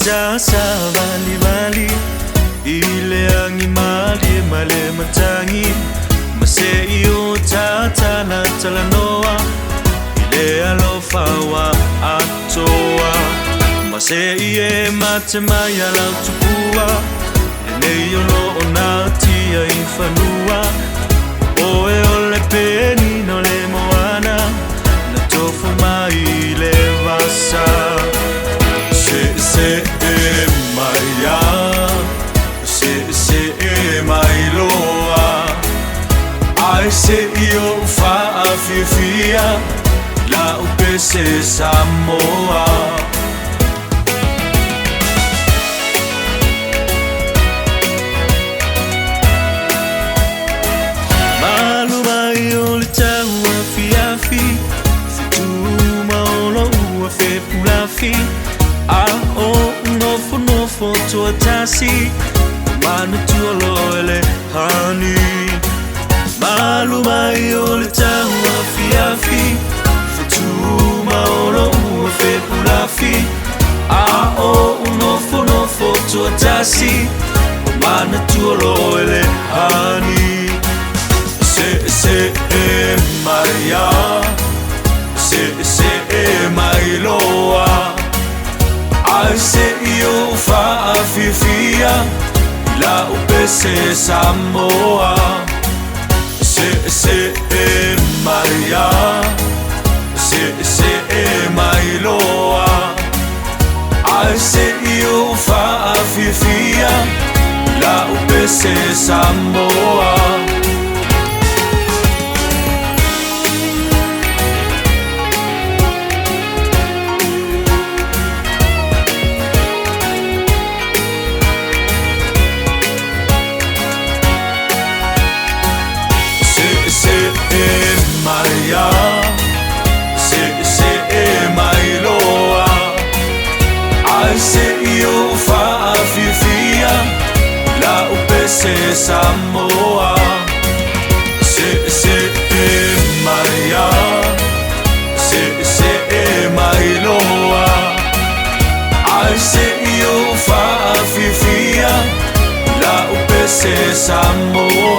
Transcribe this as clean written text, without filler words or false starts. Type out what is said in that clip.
tasa vali ile angi male matangi maseo tata na talanoa ile alofa wa atoa masei matemaya la tupua ile yolo onatia infanua oe ole peni no le moana na tofu mai le vasa se maya se mai loa ai se io fa fia la Pese Samoa no to tasi manu tuolole hani maluma yole tawa fiafi futuma oro ufe pulafi no to tasi manu tuolole hani se Maria se mailoa I say you fa fia la Pese Samoa se Maria se mailoa I say you fa fia la Pese Samoa Maria se mailoa I say you fa fia la Pese Samoa se Maria se mailoa I say you fa fia la Pese Samoa